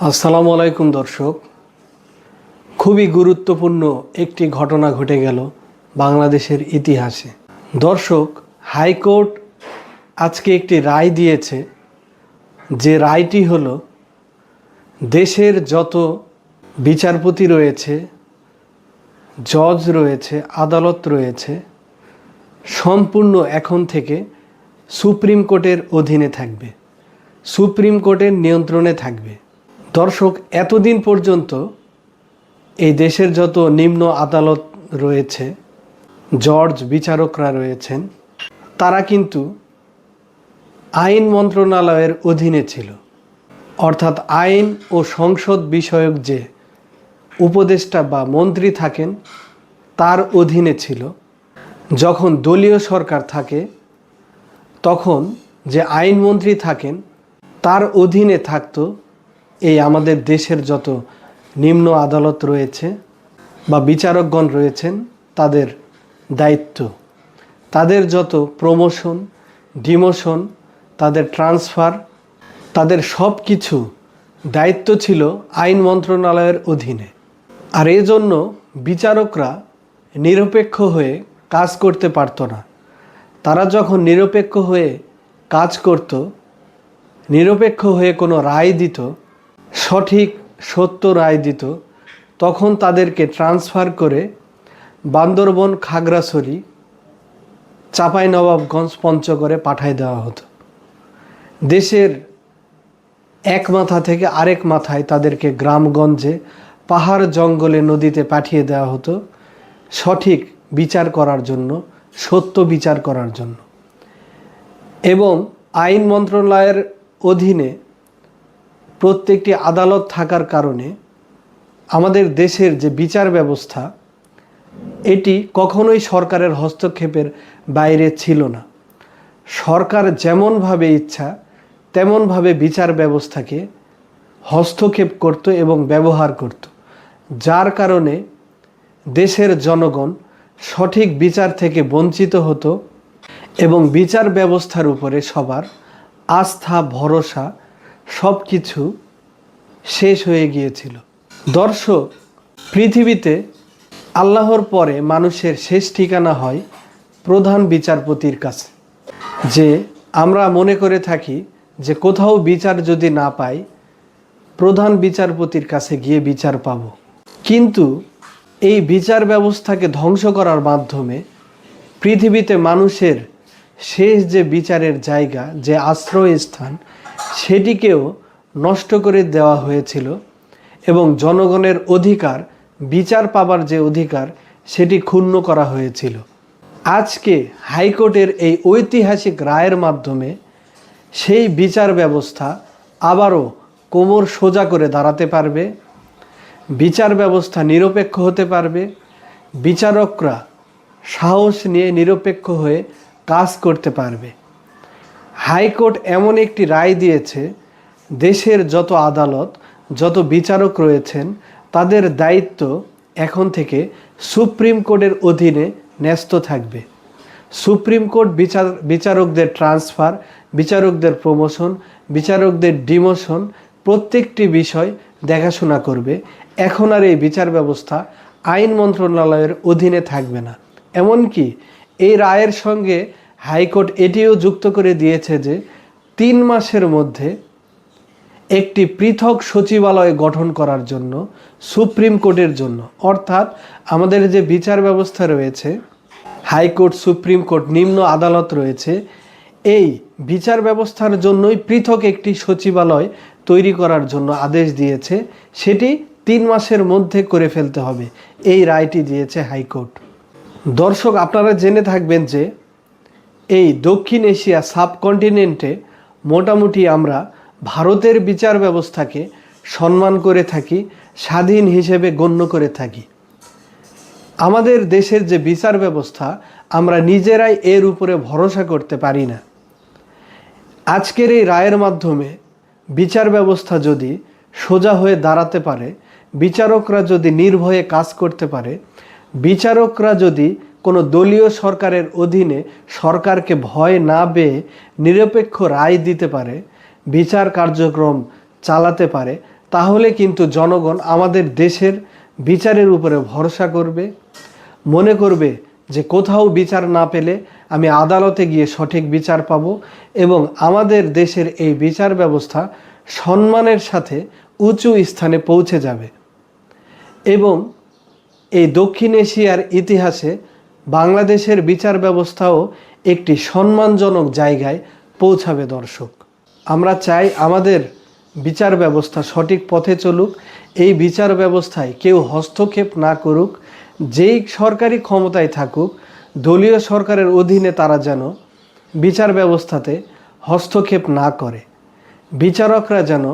আসসালামু আলাইকুম দর্শক। খুবই গুরুত্বপূর্ণ একটি ঘটনা ঘটে গেল বাংলাদেশের ইতিহাসে। দর্শক, হাইকোর্ট আজকে একটি রায় দিয়েছে, যে রায়টি হলো দেশের যত বিচারপতি রয়েছে, জজ রয়েছে, আদালত রয়েছে, সম্পূর্ণ এখন থেকে সুপ্রিম কোর্টের অধীনে থাকবে, সুপ্রিম কোর্টের নিয়ন্ত্রণে থাকবে। দর্শক, এতদিন পর্যন্ত এই দেশের যত নিম্ন আদালত রয়েছে, জজ বিচারকরা রয়েছেন, তারা কিন্তু আইন মন্ত্রণালয়ের অধীনে ছিল। অর্থাৎ আইন ও সংসদ বিষয়ক যে উপদেষ্টা বা মন্ত্রী থাকেন তার অধীনে ছিল। যখন দলীয় সরকার থাকে তখন যে আইনমন্ত্রী থাকেন তার অধীনে থাকতো এই আমাদের দেশের যত নিম্ন আদালত রয়েছে বা বিচারকগণ রয়েছেন তাদের দায়িত্ব, তাদের যত প্রমোশন, ডিমোশন, তাদের ট্রান্সফার, তাদের সব কিছু দায়িত্ব ছিল আইন মন্ত্রণালয়ের অধীনে। আর এজন্য বিচারকরা নিরপেক্ষ হয়ে কাজ করতে পারতো না। তারা যখন নিরপেক্ষ হয়ে কাজ করত, নিরপেক্ষ হয়ে কোনো রায় দিত, সঠিক সত্য রায় দিত, তখন তাদেরকে ট্রান্সফার করে বান্দরবন, খাগড়াছড়ি, চাঁপাইনবাবগঞ্জ, পঞ্চগড়ে পাঠায় দেওয়া হতো। দেশের এক মাথা থেকে আরেক মাথায় তাদেরকে গ্রামগঞ্জে, পাহাড় জঙ্গলে, নদীতে পাঠিয়ে দেওয়া হতো সঠিক বিচার করার জন্য, সত্য বিচার করার জন্য। এবং আইন মন্ত্রণালয়ের অধীনে প্রত্যেকটি আদালত থাকার কারণে আমাদের দেশের যে বিচার ব্যবস্থা, এটি কখনোই সরকারের হস্তক্ষেপের বাইরে ছিল না। সরকার যেমনভাবে ইচ্ছা তেমনভাবে বিচার ব্যবস্থাকে হস্তক্ষেপ করত এবং ব্যবহার করত, যার কারণে দেশের জনগণ সঠিক বিচার থেকে বঞ্চিত হতো এবং বিচার ব্যবস্থার উপরে সবার আস্থা, ভরসা সব কিছু শেষ হয়ে গিয়েছিল। দর্শক, পৃথিবীতে আল্লাহর পরে মানুষের শেষ ঠিকানা হয় প্রধান বিচারপতির কাছে। যে আমরা মনে করে থাকি যে কোথাও বিচার যদি না পাই, প্রধান বিচারপতির কাছে গিয়ে বিচার পাব। কিন্তু এই বিচার ব্যবস্থাকে ধ্বংস করার মাধ্যমে পৃথিবীতে মানুষের শেষ যে বিচারের জায়গা, যে আশ্রয়স্থান, সেটিকেও নষ্ট করে দেওয়া হয়েছিল এবং জনগণের অধিকার, বিচার পাবার যে অধিকার, সেটি ক্ষুণ্ণ করা হয়েছিল। আজকে হাইকোর্টের এই ঐতিহাসিক রায়ের মাধ্যমে সেই বিচার ব্যবস্থা আবারও কোমর সোজা করে দাঁড়াতে পারবে, বিচার ব্যবস্থা নিরপেক্ষ হতে পারবে, বিচারকরা সাহস নিয়ে নিরপেক্ষ হয়ে কাজ করতে পারবে। হাইকোর্ট এমন একটি রায় দিয়েছে, দেশের যত আদালত, যত বিচারক রয়েছেন, তাদের দায়িত্ব এখন থেকে সুপ্রিম কোর্টের অধীনে ন্যস্ত থাকবে। সুপ্রিম কোর্ট বিচারকদের ট্রান্সফার, বিচারকদের প্রমোশন, বিচারকদের ডিমোশন প্রত্যেকটি বিষয় দেখাশোনা করবে। এখন আর এই বিচার ব্যবস্থা আইন মন্ত্রণালয়ের অধীনে থাকবে না। এমনকি এই রায়ের সঙ্গে হাইকোর্ট এটিও যুক্ত করে দিয়েছে যে 3 মাসের মধ্যে একটি পৃথক সচিবালয় গঠন করার জন্য সুপ্রিম কোর্টের জন্য, অর্থাৎ আমাদের যে বিচার ব্যবস্থা রয়েছে, হাইকোর্ট, সুপ্রিম কোর্ট, নিম্ন আদালত রয়েছে, এই বিচার ব্যবস্থার জন্যই পৃথক একটি সচিবালয় তৈরি করার জন্য আদেশ দিয়েছে। সেটি 3 মাসের মধ্যে করে ফেলতে হবে, এই রায়টি দিয়েছে হাইকোর্ট। দর্শক, আপনারা জেনে থাকবেন যে এই দক্ষিণ এশিয়া সাবকন্টিনেন্টে মোটামুটি আমরা ভারতের বিচার ব্যবস্থাকে সম্মান করে থাকি, স্বাধীন হিসেবে গণ্য করে থাকি। আমাদের দেশের যে বিচার ব্যবস্থা, আমরা নিজেরাই এর উপরে ভরসা করতে পারি না। আজকের এই রায়ের মাধ্যমে বিচার ব্যবস্থা যদি সোজা হয়ে দাঁড়াতে পারে, বিচারকরা যদি নির্ভয়ে কাজ করতে পারে, বিচারকরা যদি কোনো দলীয় সরকারের অধীনে সরকারকে ভয় না পেয়ে নিরপেক্ষ রায় দিতে পারে, বিচার কার্যক্রম চালাতে পারে, তাহলে কিন্তু জনগণ আমাদের দেশের বিচারের উপরে ভরসা করবে, মনে করবে যে কোথাও বিচার না পেলে আমি আদালতে গিয়ে সঠিক বিচার পাব এবং আমাদের দেশের এই বিচার ব্যবস্থা সম্মানের সাথে উঁচু স্থানে পৌঁছে যাবে এবং এই দক্ষিণ এশিয়ার ইতিহাসে বাংলাদেশের বিচার ব্যবস্থাও একটি সম্মানজনক জায়গায় পৌঁছাবে। দর্শক, আমরা চাই আমাদের বিচার ব্যবস্থা সঠিক পথে চলুক, এই বিচার ব্যবস্থায় কেউ হস্তক্ষেপ না করুক, যেই সরকারি ক্ষমতায় থাকুক দলীয় সরকারের অধীনে তারা যেন বিচার ব্যবস্থাতে হস্তক্ষেপ না করে। বিচারকরা যেন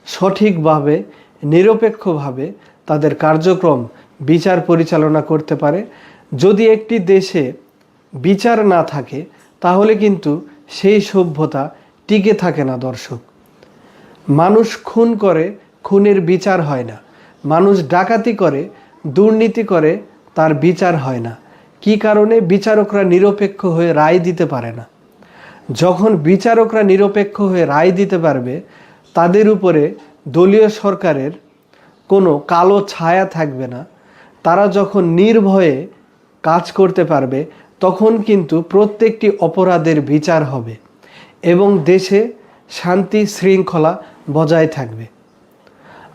সঠিকভাবে নিরপেক্ষভাবে তাদের কার্যক্রম বিচার পরিচালনা করতে পারে। যদি একটি দেশে বিচার না থাকে তাহলে কিন্তু সেই সভ্যতা টিকে থাকে না। দর্শক, মানুষ খুন করে, খুনের বিচার হয় না। মানুষ ডাকাতি করে, দুর্নীতি করে, তার বিচার হয় না। কি কারণে? বিচারকরা নিরপেক্ষ হয়ে রায় দিতে পারে না। যখন বিচারকরা নিরপেক্ষ হয়ে রায় দিতে পারবে, তাদের উপরে দলীয় সরকারের কোনো কালো ছায়া থাকবে না, তারা যখন নির্ভয়ে কাজ করতে পারবে, তখন কিন্তু প্রত্যেকটি অপরাধের বিচার হবে এবং দেশে শান্তি শৃঙ্খলা বজায় থাকবে।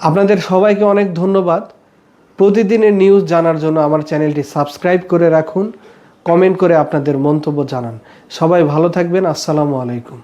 আপনাদের সবাইকে অনেক ধন্যবাদ। প্রতিদিনের নিউজ জানার জন্য আমার চ্যানেলটি সাবস্ক্রাইব করে রাখুন, কমেন্ট করে আপনাদের মন্তব্য জানান। সবাই ভালো থাকবেন। আসসালামু আলাইকুম।